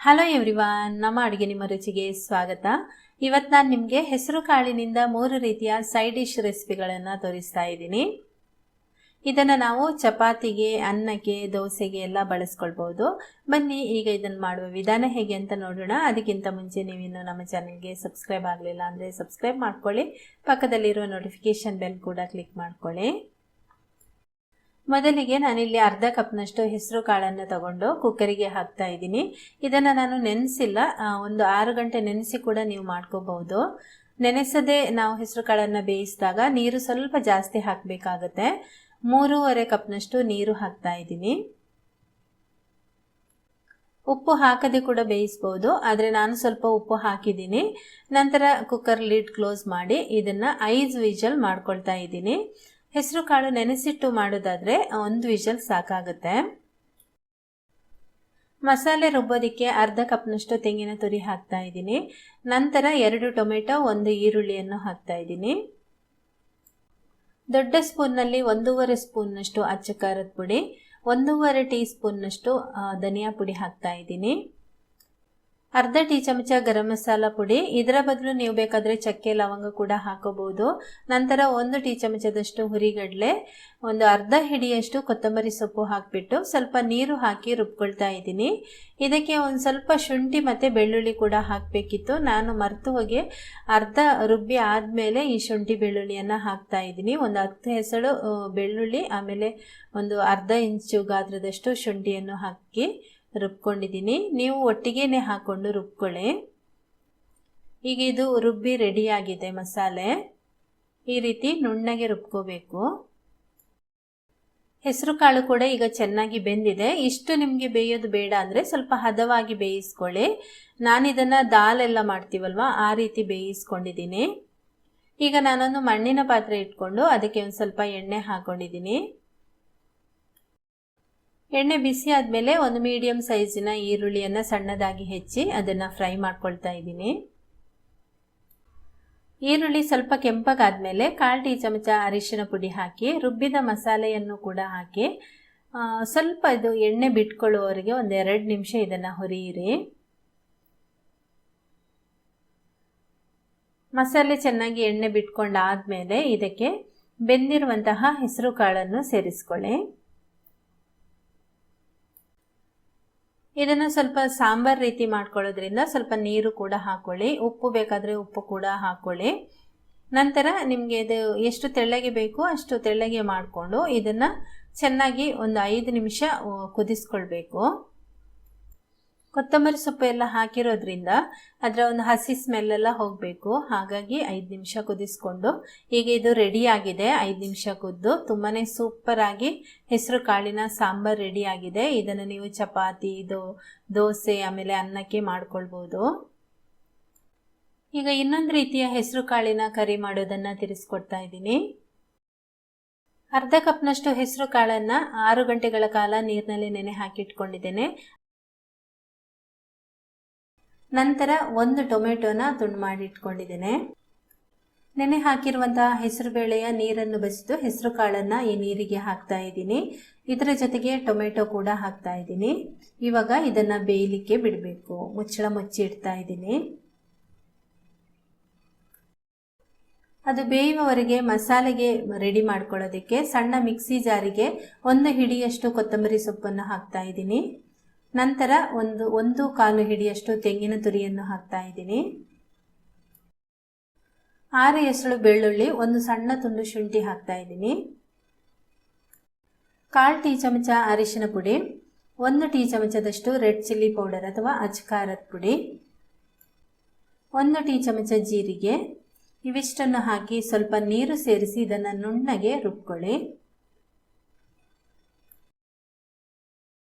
Hello everyone, ನಮ್ಮ ಅಡುಗೆ ನಿಮ್ಮ ರುಚಿಗೆ ಸ್ವಾಗತ. ಇವತ್ತು ನಾನು ನಿಮಗೆ ಹೆಸರು ಕಾಳಿನಿಂದ 3 ರೀತಿಯ ಸೈಡ್ ಡಿಶ್ ರೆಸಿಪಿಗಳನ್ನು ತೋರಿಸ್ತಾ ಇದ್ದೀನಿ. ಇದನ್ನು ನಾವು ಚಪಾತಿಗೆ, ಅನ್ನಕ್ಕೆ, ದೋಸೆಗೆ ಎಲ್ಲ ಬಳಸ್ಕೊಳ್ಬೋದು. ಬನ್ನಿ ಈಗ ಇದನ್ನು ಮಾಡುವ ವಿಧಾನ ಹೇಗೆ ಅಂತ ನೋಡೋಣ. ಅದಕ್ಕಿಂತ ಮುಂಚೆ ನೀವಿನ್ನು ನಮ್ಮ ಚಾನೆಲ್ಗೆ ಸಬ್ಸ್ಕ್ರೈಬ್ ಆಗಲಿಲ್ಲ ಅಂದರೆ ಸಬ್ಸ್ಕ್ರೈಬ್ ಮಾಡ್ಕೊಳ್ಳಿ. ಪಕ್ಕದಲ್ಲಿರುವ ನೋಟಿಫಿಕೇಷನ್ ಬೆಲ್ ಕೂಡ ಕ್ಲಿಕ್ ಮಾಡ್ಕೊಳ್ಳಿ. ಮೊದಲಿಗೆ ನಾನಿಲ್ಲಿ ಅರ್ಧ ಕಪ್ನಷ್ಟು ಹೆಸರು ಕಾಳನ್ನು ತಗೊಂಡು ಕುಕ್ಕರಿಗೆ ಹಾಕ್ತಾ ಇದ್ದೀನಿ. ಇದನ್ನು ನಾನು ನೆನೆಸಿಲ್ಲ, ಒಂದು 6 ಗಂಟೆ ನೆನೆಸಿ ಕೂಡ ನೀವು ಮಾಡ್ಕೋಬಹುದು. ನೆನೆಸದೆ ನಾವು ಹೆಸರು ಕಾಳನ್ನು ಬೇಯಿಸಿದಾಗ ನೀರು ಸ್ವಲ್ಪ ಜಾಸ್ತಿ ಹಾಕಬೇಕಾಗತ್ತೆ. 3.5 ಕಪ್ನಷ್ಟು ನೀರು ಹಾಕ್ತಾ ಇದ್ದೀನಿ. ಉಪ್ಪು ಹಾಕದೆ ಕೂಡ ಬೇಯಿಸ್ಬೋದು, ಆದರೆ ನಾನು ಸ್ವಲ್ಪ ಉಪ್ಪು ಹಾಕಿದ್ದೀನಿ. ನಂತರ ಕುಕ್ಕರ್ ಲಿಡ್ ಕ್ಲೋಸ್ ಮಾಡಿ ಇದನ್ನು 5 ವಿಷಲ್ ಮಾಡ್ಕೊಳ್ತಾ ಇದ್ದೀನಿ. ಹೆಸರು ಕಾಳು ನೆನೆಸಿಟ್ಟು ಮಾಡೋದಾದರೆ 1 ವಿಷಲ್ ಸಾಕಾಗುತ್ತೆ. ಮಸಾಲೆ ರುಬ್ಬೋದಕ್ಕೆ ಅರ್ಧ ಕಪ್ನಷ್ಟು ತೆಂಗಿನ ತುರಿ ಹಾಕ್ತಾ ಇದ್ದೀನಿ. ನಂತರ 2 ಟೊಮೆಟೊ, 1 ಈರುಳ್ಳಿಯನ್ನು ಹಾಕ್ತಾ ಇದ್ದೀನಿ. ದೊಡ್ಡ ಸ್ಪೂನ್ನಲ್ಲಿ 1.5 ಸ್ಪೂನ್ನಷ್ಟು ಅಚ್ಚ ಖಾರದ ಪುಡಿ, 1.5 ಟೀ ಸ್ಪೂನ್ನಷ್ಟು ಧನಿಯಾ ಪುಡಿ ಹಾಕ್ತಾ ಇದ್ದೀನಿ. ಅರ್ಧ ಟೀ ಚಮಚ ಗರಂ ಮಸಾಲ ಪುಡಿ, ಇದರ ಬದಲು ನೀವು ಬೇಕಾದರೆ ಚಕ್ಕೆ ಲವಂಗ ಕೂಡ ಹಾಕೋಬಹುದು. ನಂತರ 1 ಟೀ ಚಮಚದಷ್ಟು ಹುರಿಗಡಲೆ, ಒಂದು ಅರ್ಧ ಹಿಡಿಯಷ್ಟು ಕೊತ್ತಂಬರಿ ಸೊಪ್ಪು ಹಾಕಿಬಿಟ್ಟು ಸ್ವಲ್ಪ ನೀರು ಹಾಕಿ ರುಬ್ಕೊಳ್ತಾ ಇದ್ದೀನಿ. ಇದಕ್ಕೆ ಒಂದು ಸ್ವಲ್ಪ ಶುಂಠಿ ಮತ್ತು ಬೆಳ್ಳುಳ್ಳಿ ಕೂಡ ಹಾಕಬೇಕಿತ್ತು, ನಾನು ಮರೆತು ಹೋಗಿ ಅರ್ಧ ರುಬ್ಬಿ ಆದಮೇಲೆ ಈ ಶುಂಠಿ ಬೆಳ್ಳುಳ್ಳಿಯನ್ನು ಹಾಕ್ತಾ ಇದ್ದೀನಿ. ಒಂದು 10 ಹೆಸಳು ಬೆಳ್ಳುಳ್ಳಿ, ಆಮೇಲೆ ಒಂದು ಅರ್ಧ ಇಂಚು ಗಾತ್ರದಷ್ಟು ಶುಂಠಿಯನ್ನು ಹಾಕಿ ರುಬ್ಕೊಂಡಿದ್ದೀನಿ. ನೀವು ಒಟ್ಟಿಗೆನೆ ಹಾಕೊಂಡು ರುಬ್ಕೊಳ್ಳಿ. ಈಗ ಇದು ರುಬ್ಬಿ ರೆಡಿಯಾಗಿದೆ ಮಸಾಲೆ. ಈ ರೀತಿ ನುಣ್ಣಗೆ ರುಬ್ಕೋಬೇಕು. ಹೆಸರು ಕಾಳು ಕೂಡ ಈಗ ಚೆನ್ನಾಗಿ ಬೆಂದಿದೆ. ಇಷ್ಟು ನಿಮಗೆ ಬೇಯೋದು ಬೇಡ ಅಂದರೆ ಸ್ವಲ್ಪ ಹದವಾಗಿ ಬೇಯಿಸ್ಕೊಳ್ಳಿ. ನಾನಿದನ್ನು ದಾಲ್ ಎಲ್ಲ ಮಾಡ್ತೀವಲ್ವ, ಆ ರೀತಿ ಬೇಯಿಸ್ಕೊಂಡಿದ್ದೀನಿ. ಈಗ ನಾನೊಂದು ಮಣ್ಣಿನ ಪಾತ್ರೆ ಇಟ್ಕೊಂಡು ಅದಕ್ಕೆ ಒಂದು ಸ್ವಲ್ಪ ಎಣ್ಣೆ ಹಾಕೊಂಡಿದ್ದೀನಿ. ಎಣ್ಣೆ ಬಿಸಿ ಆದಮೇಲೆ ಒಂದು ಮೀಡಿಯಂ ಸೈಜಿನ ಈರುಳ್ಳಿಯನ್ನು ಸಣ್ಣದಾಗಿ ಹೆಚ್ಚಿ ಅದನ್ನು ಫ್ರೈ ಮಾಡ್ಕೊಳ್ತಾ ಇದ್ದೀನಿ. ಈರುಳ್ಳಿ ಸ್ವಲ್ಪ ಕೆಂಪಗಾದ್ಮೇಲೆ 1/4 ಟೀ ಚಮಚ ಅರಿಶಿನ ಪುಡಿ ಹಾಕಿ ರುಬ್ಬಿದ ಮಸಾಲೆಯನ್ನು ಕೂಡ ಹಾಕಿ ಸ್ವಲ್ಪ ಇದು ಎಣ್ಣೆ ಬಿಟ್ಕೊಳ್ಳುವವರೆಗೆ ಒಂದು 2 ನಿಮಿಷ ಇದನ್ನು ಹುರಿಯಿರಿ. ಮಸಾಲೆ ಚೆನ್ನಾಗಿ ಎಣ್ಣೆ ಬಿಟ್ಕೊಂಡಾದ್ಮೇಲೆ ಇದಕ್ಕೆ ಬೆಂದಿರುವಂತಹ ಹೆಸರು ಕಾಳನ್ನು ಸೇರಿಸ್ಕೊಳ್ಳಿ. ಇದನ್ನು ಸ್ವಲ್ಪ ಸಾಂಬಾರ್ ರೀತಿ ಮಾಡ್ಕೊಳ್ಳೋದ್ರಿಂದ ಸ್ವಲ್ಪ ನೀರು ಕೂಡ ಹಾಕೊಳ್ಳಿ. ಉಪ್ಪು ಬೇಕಾದರೆ ಉಪ್ಪು ಕೂಡ ಹಾಕೊಳ್ಳಿ. ನಂತರ ನಿಮಗೆ ಇದು ಎಷ್ಟು ತೆಳ್ಳಗೆ ಬೇಕು ಅಷ್ಟು ತೆಳ್ಳಗೆ ಮಾಡಿಕೊಂಡು ಇದನ್ನು ಚೆನ್ನಾಗಿ ಒಂದು 5 ನಿಮಿಷ ಕುದಿಸ್ಕೊಳ್ಬೇಕು. ಕೊತ್ತಂಬರಿ ಸೊಪ್ಪು ಎಲ್ಲ ಹಾಕಿರೋದ್ರಿಂದ ಅದರ ಒಂದು ಹಸಿ ಸ್ಮೆಲ್ಲೆಲ್ಲ ಹೋಗಬೇಕು. ಹಾಗಾಗಿ 5 ನಿಮಿಷ ಕುದಿಸ್ಕೊಂಡು ಈಗ ಇದು ರೆಡಿಯಾಗಿದೆ. 5 ನಿಮಿಷ ಕುದ್ದು ತುಂಬಾ ಸೂಪರಾಗಿ ಹೆಸರು ಕಾಳಿನ ಸಾಂಬಾರ್ ರೆಡಿಯಾಗಿದೆ. ಇದನ್ನು ನೀವು ಚಪಾತಿ, ದೋಸೆ, ಆಮೇಲೆ ಅನ್ನಕ್ಕೆ ಮಾಡ್ಕೊಳ್ಬೋದು. ಈಗ ಇನ್ನೊಂದು ರೀತಿಯ ಹೆಸರು ಕಾಳಿನ ಕರಿ ಮಾಡೋದನ್ನು ತಿಳಿಸ್ಕೊಡ್ತಾ ಇದ್ದೀನಿ. ಅರ್ಧ ಕಪ್ನಷ್ಟು ಹೆಸರು ಕಾಳನ್ನು 6 ಗಂಟೆಗಳ ಕಾಲ ನೀರಿನಲ್ಲಿ ನೆನೆ ಹಾಕಿಟ್ಕೊಂಡಿದ್ದೇನೆ. ನಂತರ 1 ಟೊಮೆಟೊನ ತುಂಡು ಮಾಡಿ ಇಟ್ಕೊಂಡಿದ್ದೇನೆ. ನೆನೆ ಹಾಕಿರುವಂತಹ ಹೆಸರು ಬೇಳೆಯ ನೀರನ್ನು ಬಸಿದು ಹೆಸರು ಕಾಳನ್ನು ಈ ನೀರಿಗೆ ಹಾಕ್ತಾ ಇದ್ದೀನಿ. ಇದರ ಜೊತೆಗೆ ಟೊಮೆಟೊ ಕೂಡ ಹಾಕ್ತಾ ಇದ್ದೀನಿ. ಇವಾಗ ಇದನ್ನು ಬೇಯಲಿಕ್ಕೆ ಬಿಡಬೇಕು. ಮುಚ್ಚಳ ಮುಚ್ಚಿ ಇಡ್ತಾ ಇದ್ದೀನಿ. ಅದು ಬೇಯುವವರೆಗೆ ಮಸಾಲೆಗೆ ರೆಡಿ ಮಾಡ್ಕೊಳ್ಳೋದಕ್ಕೆ ಸಣ್ಣ ಮಿಕ್ಸಿ ಜಾರಿಗೆ 1 ಹಿಡಿಯಷ್ಟು ಕೊತ್ತಂಬರಿ ಸೊಪ್ಪನ್ನು ಹಾಕ್ತಾ ಇದ್ದೀನಿ. ನಂತರ ಒಂದು ಕಾಲು ಹಿಡಿಯಷ್ಟು ತೆಂಗಿನ ತುರಿಯನ್ನು ಹಾಕ್ತಾ ಇದ್ದೀನಿ. 6 ಎಸಳು ಬೆಳ್ಳುಳ್ಳಿ, ಒಂದು ಸಣ್ಣ ತುಂಡು ಶುಂಠಿ ಹಾಕ್ತಾ ಇದ್ದೀನಿ. 1/4 ಟೀ ಚಮಚ ಅರಿಶಿನ ಪುಡಿ, 1 ಟೀ ಚಮಚದಷ್ಟು ರೆಡ್ ಚಿಲ್ಲಿ ಪೌಡರ್ ಅಥವಾ ಅಚ್ಚ ಖಾರದ ಪುಡಿ, 1 ಟೀ ಚಮಚ ಜೀರಿಗೆ. ಇವಿಷ್ಟನ್ನು ಹಾಕಿ ಸ್ವಲ್ಪ ನೀರು ಸೇರಿಸಿ ಇದನ್ನು ನುಣ್ಣಗೆ ರುಬ್ಕೊಳ್ಳಿ.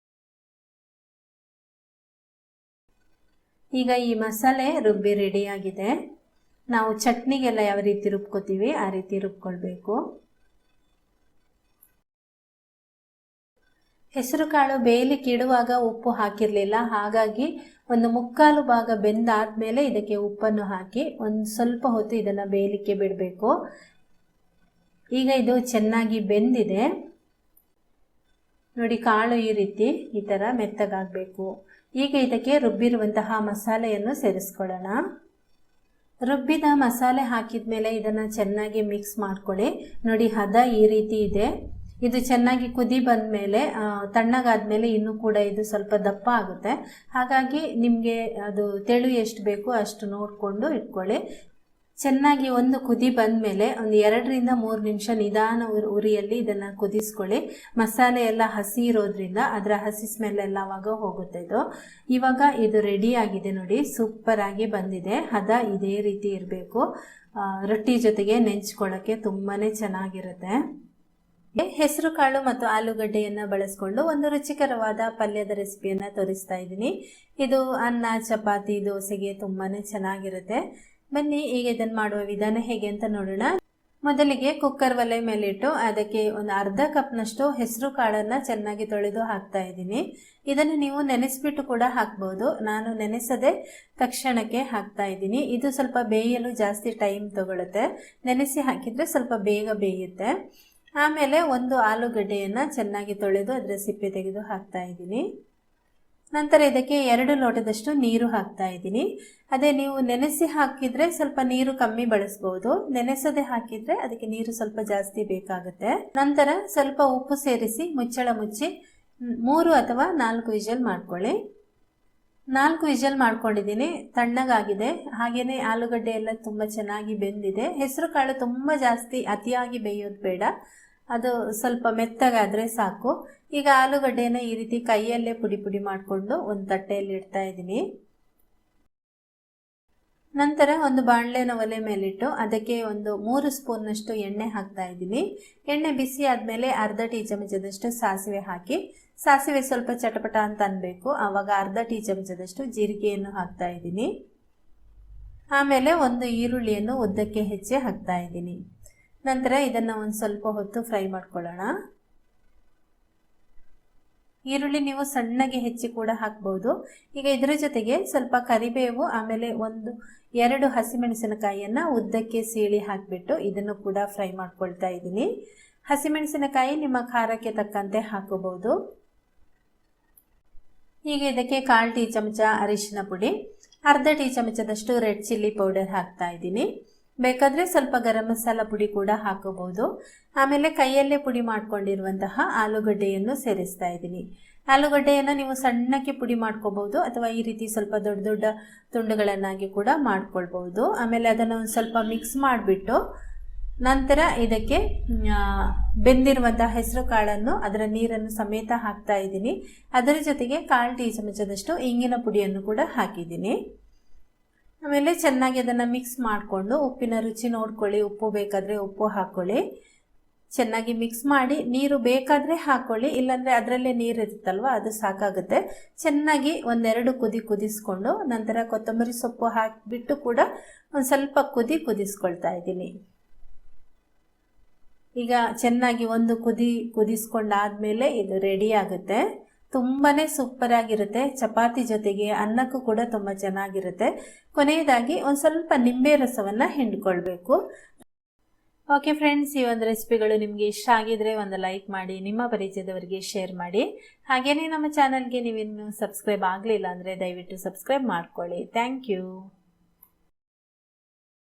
ಈಗ ಈ ಮಸಾಲೆ ರುಬ್ಬಿ ರೆಡಿಯಾಗಿದೆ. ನಾವು ಚಟ್ನಿಗೆಲ್ಲ ಯಾವ ರೀತಿ ರುಬ್ಕೋತೀವಿ ಆ ರೀತಿ ರುಬ್ಕೊಳ್ಬೇಕು. ಹೆಸರು ಕಾಳು ಬೇಯಲಿಕ್ಕೆ ಇಡುವಾಗ ಉಪ್ಪು ಹಾಕಿರಲಿಲ್ಲ, ಹಾಗಾಗಿ ಒಂದು 3/4 ಭಾಗ ಬೆಂದಾದ್ಮೇಲೆ ಇದಕ್ಕೆ ಉಪ್ಪನ್ನು ಹಾಕಿ ಒಂದು ಸ್ವಲ್ಪ ಹೊತ್ತು ಇದನ್ನು ಬೇಯಲಿಕ್ಕೆ ಬಿಡಬೇಕು. ಈಗ ಇದು ಚೆನ್ನಾಗಿ ಬೆಂದಿದೆ ನೋಡಿ. ಕಾಳು ಈ ರೀತಿ ಈ ಥರ ಮೆತ್ತಗಾಗಬೇಕು. ಈಗ ಇದಕ್ಕೆ ರುಬ್ಬಿರುವಂತಹ ಮಸಾಲೆಯನ್ನು ಸೇರಿಸ್ಕೊಳ್ಳೋಣ. ರುಬ್ಬಿದ ಮಸಾಲೆ ಹಾಕಿದ ಮೇಲೆ ಇದನ್ನು ಚೆನ್ನಾಗಿ ಮಿಕ್ಸ್ ಮಾಡ್ಕೊಳ್ಳಿ. ನೋಡಿ, ಹದ ಈ ರೀತಿ ಇದೆ. ಇದು ಚೆನ್ನಾಗಿ ಕುದಿ ಬಂದ ಮೇಲೆ ತಣ್ಣಗಾದ್ಮೇಲೆ ಇನ್ನೂ ಕೂಡ ಇದು ಸ್ವಲ್ಪ ದಪ್ಪ ಆಗುತ್ತೆ. ಹಾಗಾಗಿ ನಿಮಗೆ ಅದು ತೆಳು ಎಷ್ಟು ಬೇಕೋ ಅಷ್ಟು ನೋಡಿಕೊಂಡು ಇಟ್ಕೊಳ್ಳಿ. ಚೆನ್ನಾಗಿ ಒಂದು ಕುದಿ ಬಂದ ಮೇಲೆ ಒಂದು 2 ರಿಂದ 3 ನಿಮಿಷ ನಿಧಾನ ಉರಿಯಲ್ಲಿ ಇದನ್ನು ಕುದಿಸ್ಕೊಳ್ಳಿ. ಮಸಾಲೆ ಎಲ್ಲ ಹಸಿ ಇರೋದ್ರಿಂದ ಅದರ ಹಸಿ ಸ್ಮೆಲ್ ಎಲ್ಲ ಅವಾಗ ಹೋಗುತ್ತೆ. ಇವಾಗ ಇದು ರೆಡಿ ಆಗಿದೆ ನೋಡಿ, ಸೂಪರ್ ಆಗಿ ಬಂದಿದೆ. ಹದ ಇದೇ ರೀತಿ ಇರಬೇಕು. ರೊಟ್ಟಿ ಜೊತೆಗೆ ನೆಂಚ್ಕೊಳ್ಳೋಕ್ಕೆ ತುಂಬಾ ಚೆನ್ನಾಗಿರುತ್ತೆ. ಹೆಸರು ಕಾಳು ಮತ್ತು ಆಲೂಗಡ್ಡೆಯನ್ನು ಬಳಸ್ಕೊಂಡು ಒಂದು ರುಚಿಕರವಾದ ಪಲ್ಯದ ರೆಸಿಪಿಯನ್ನು ತೋರಿಸ್ತಾ ಇದ್ದೀನಿ. ಇದು ಅನ್ನ, ಚಪಾತಿ, ದೋಸೆಗೆ ತುಂಬಾ ಚೆನ್ನಾಗಿರುತ್ತೆ. ಬನ್ನಿ ಈಗ ಇದನ್ನು ಮಾಡುವ ವಿಧಾನ ಹೇಗೆ ಅಂತ ನೋಡೋಣ. ಮೊದಲಿಗೆ ಕುಕ್ಕರ್ ಒಲೆ ಮೇಲಿಟ್ಟು ಅದಕ್ಕೆ ಒಂದು ಅರ್ಧ ಕಪ್ನಷ್ಟು ಹೆಸರು ಕಾಳನ್ನು ಚೆನ್ನಾಗಿ ತೊಳೆದು ಹಾಕ್ತಾ ಇದ್ದೀನಿ. ಇದನ್ನು ನೀವು ನೆನೆಸ್ಬಿಟ್ಟು ಕೂಡ ಹಾಕ್ಬೋದು. ನಾನು ನೆನೆಸದೆ ತಕ್ಷಣಕ್ಕೆ ಹಾಕ್ತಾ ಇದ್ದೀನಿ. ಇದು ಸ್ವಲ್ಪ ಬೇಯಲು ಜಾಸ್ತಿ ಟೈಮ್ ತಗೊಳುತ್ತೆ. ನೆನೆಸಿ ಹಾಕಿದರೆ ಸ್ವಲ್ಪ ಬೇಗ ಬೇಯುತ್ತೆ. ಆಮೇಲೆ ಒಂದು ಆಲೂಗಡ್ಡೆಯನ್ನು ಚೆನ್ನಾಗಿ ತೊಳೆದು ಅದರ ಸಿಪ್ಪೆ ತೆಗೆದು ಹಾಕ್ತಾ ಇದ್ದೀನಿ. ನಂತರ ಇದಕ್ಕೆ 2 ಲೋಟದಷ್ಟು ನೀರು ಹಾಕ್ತಾ ಇದ್ದೀನಿ. ಅದೇ ನೀವು ನೆನೆಸಿ ಹಾಕಿದರೆ ಸ್ವಲ್ಪ ನೀರು ಕಮ್ಮಿ ಬಳಸ್ಬೋದು. ನೆನೆಸದೆ ಹಾಕಿದರೆ ಅದಕ್ಕೆ ನೀರು ಸ್ವಲ್ಪ ಜಾಸ್ತಿ ಬೇಕಾಗುತ್ತೆ. ನಂತರ ಸ್ವಲ್ಪ ಉಪ್ಪು ಸೇರಿಸಿ ಮುಚ್ಚಳ ಮುಚ್ಚಿ 3 ಅಥವಾ 4 ವಿಷಲ್ ಮಾಡ್ಕೊಳ್ಳಿ. 4 ವಿಷಲ್ ಮಾಡ್ಕೊಂಡಿದ್ದೀನಿ. ತಣ್ಣಗಾಗಿದೆ. ಹಾಗೆಯೇ ಆಲೂಗಡ್ಡೆ ಎಲ್ಲ ತುಂಬ ಚೆನ್ನಾಗಿ ಬೆಂದಿದೆ. ಹೆಸರು ಕಾಳು ತುಂಬ ಜಾಸ್ತಿ ಅತಿಯಾಗಿ ಬೇಯೋದು ಬೇಡ, ಅದು ಸ್ವಲ್ಪ ಮೆತ್ತಗಾದರೆ ಸಾಕು. ಈಗ ಆಲೂಗಡ್ಡೆನ ಈ ರೀತಿ ಕೈಯಲ್ಲೇ ಪುಡಿ ಪುಡಿ ಮಾಡಿಕೊಂಡು ಒಂದು ತಟ್ಟೆಯಲ್ಲಿ ಇಡ್ತಾ ಇದ್ದೀನಿ. ನಂತರ ಒಂದು ಬಾಣಲೆನ ಒಲೆ ಮೇಲಿಟ್ಟು ಅದಕ್ಕೆ ಒಂದು 3 ಸ್ಪೂನ್ನಷ್ಟು ಎಣ್ಣೆ ಹಾಕ್ತಾ ಇದ್ದೀನಿ. ಎಣ್ಣೆ ಬಿಸಿ ಆದಮೇಲೆ ಅರ್ಧ ಟೀ ಚಮಚದಷ್ಟು ಸಾಸಿವೆ ಹಾಕಿ, ಸಾಸಿವೆ ಸ್ವಲ್ಪ ಚಟಪಟ ಅಂತ ಅನ್ಬೇಕು. ಆವಾಗ ಅರ್ಧ ಟೀ ಚಮಚದಷ್ಟು ಜೀರಿಗೆಯನ್ನು ಹಾಕ್ತಾ ಇದ್ದೀನಿ. ಆಮೇಲೆ ಒಂದು ಈರುಳ್ಳಿಯನ್ನು ಉದ್ದಕ್ಕೆ ಹೆಚ್ಚಿ ಹಾಕ್ತಾ ಇದ್ದೀನಿ. ನಂತರ ಇದನ್ನು ಒಂದು ಸ್ವಲ್ಪ ಹೊತ್ತು ಫ್ರೈ ಮಾಡ್ಕೊಳ್ಳೋಣ. ಈರುಳ್ಳಿ ನೀವು ಸಣ್ಣಗೆ ಹೆಚ್ಚಿ ಕೂಡ ಹಾಕ್ಬೋದು. ಈಗ ಇದರ ಜೊತೆಗೆ ಸ್ವಲ್ಪ ಕರಿಬೇವು, ಆಮೇಲೆ 1-2 ಹಸಿಮೆಣಸಿನಕಾಯಿಯನ್ನು ಉದ್ದಕ್ಕೆ ಸೀಳಿ ಹಾಕಿಬಿಟ್ಟು ಇದನ್ನು ಕೂಡ ಫ್ರೈ ಮಾಡ್ಕೊಳ್ತಾ ಇದ್ದೀನಿ. ಹಸಿಮೆಣಸಿನಕಾಯಿ ನಿಮ್ಮ ಖಾರಕ್ಕೆ ತಕ್ಕಂತೆ ಹಾಕೋಬಹುದು. ಈಗ ಇದಕ್ಕೆ 1/4 ಟೀ ಚಮಚ ಅರಿಶಿನ ಪುಡಿ, ಅರ್ಧ ಟೀ ಚಮಚದಷ್ಟು ರೆಡ್ ಚಿಲ್ಲಿ ಪೌಡರ್ ಹಾಕ್ತಾ ಇದ್ದೀನಿ. ಬೇಕಾದರೆ ಸ್ವಲ್ಪ ಗರಂ ಮಸಾಲ ಪುಡಿ ಕೂಡ ಹಾಕೋಬಹುದು. ಆಮೇಲೆ ಕೈಯಲ್ಲೇ ಪುಡಿ ಮಾಡ್ಕೊಂಡಿರುವಂತಹ ಆಲೂಗಡ್ಡೆಯನ್ನು ಸೇರಿಸ್ತಾ ಇದ್ದೀನಿ. ಆಲೂಗಡ್ಡೆಯನ್ನು ನೀವು ಸಣ್ಣಕ್ಕೆ ಪುಡಿ ಮಾಡ್ಕೋಬಹುದು ಅಥವಾ ಈ ರೀತಿ ಸ್ವಲ್ಪ ದೊಡ್ಡ ದೊಡ್ಡ ತುಂಡುಗಳನ್ನಾಗಿ ಕೂಡ ಮಾಡ್ಕೊಳ್ಬಹುದು. ಆಮೇಲೆ ಅದನ್ನು ಒಂದು ಸ್ವಲ್ಪ ಮಿಕ್ಸ್ ಮಾಡಿಬಿಟ್ಟು ನಂತರ ಇದಕ್ಕೆ ಬೆಂದಿರುವಂತಹ ಹೆಸರು ಕಾಳನ್ನು ಅದರ ನೀರನ್ನು ಸಮೇತ ಹಾಕ್ತಾ ಇದ್ದೀನಿ. ಅದರ ಜೊತೆಗೆ 1/4 ಟೀ ಚಮಚದಷ್ಟು ಇಂಗಿನ ಪುಡಿಯನ್ನು ಕೂಡ ಹಾಕಿದ್ದೀನಿ. ಆಮೇಲೆ ಚೆನ್ನಾಗಿ ಅದನ್ನು ಮಿಕ್ಸ್ ಮಾಡಿಕೊಂಡು ಉಪ್ಪಿನ ರುಚಿ ನೋಡ್ಕೊಳ್ಳಿ. ಉಪ್ಪು ಬೇಕಾದರೆ ಉಪ್ಪು ಹಾಕ್ಕೊಳ್ಳಿ. ಚೆನ್ನಾಗಿ ಮಿಕ್ಸ್ ಮಾಡಿ ನೀರು ಬೇಕಾದರೆ ಹಾಕ್ಕೊಳ್ಳಿ, ಇಲ್ಲಾಂದರೆ ಅದರಲ್ಲೇ ನೀರು ಇರುತ್ತಲ್ವ ಅದು ಸಾಕಾಗುತ್ತೆ. ಚೆನ್ನಾಗಿ 1-2 ಕುದಿಸ್ಕೊಂಡು ನಂತರ ಕೊತ್ತಂಬರಿ ಸೊಪ್ಪು ಹಾಕಿಬಿಟ್ಟು ಕೂಡ ಒಂದು ಸ್ವಲ್ಪ ಕುದಿಸ್ಕೊಳ್ತಾ ಇದ್ದೀನಿ. ಈಗ ಚೆನ್ನಾಗಿ ಒಂದು ಕುದಿಸ್ಕೊಂಡಾದ್ಮೇಲೆ ಇದು ರೆಡಿ ಆಗುತ್ತೆ. ತುಂಬಾ ಸೂಪರ್ ಆಗಿರುತ್ತೆ. ಚಪಾತಿ ಜೊತೆಗೆ ಅನ್ನಕ್ಕೂ ಕೂಡ ತುಂಬ ಚೆನ್ನಾಗಿರುತ್ತೆ. ಕೊನೆಯದಾಗಿ ಒಂದು ಸ್ವಲ್ಪ ನಿಂಬೆ ರಸವನ್ನು ಹಿಂಡ್ಕೊಳ್ಬೇಕು. ಓಕೆ ಫ್ರೆಂಡ್ಸ್, ಈ ಒಂದು ರೆಸಿಪಿಗಳು ನಿಮಗೆ ಇಷ್ಟ ಆಗಿದ್ರೆ ಒಂದು ಲೈಕ್ ಮಾಡಿ, ನಿಮ್ಮ ಪರಿಚಯದವರಿಗೆ ಶೇರ್ ಮಾಡಿ. ಹಾಗೆಯೇ ನಮ್ಮ ಚಾನಲ್ಗೆ ನೀವಿನ್ನೂ ಸಬ್ಸ್ಕ್ರೈಬ್ ಆಗಲಿಲ್ಲ ಅಂದರೆ ದಯವಿಟ್ಟು ಸಬ್ಸ್ಕ್ರೈಬ್ ಮಾಡ್ಕೊಳ್ಳಿ. Thank you.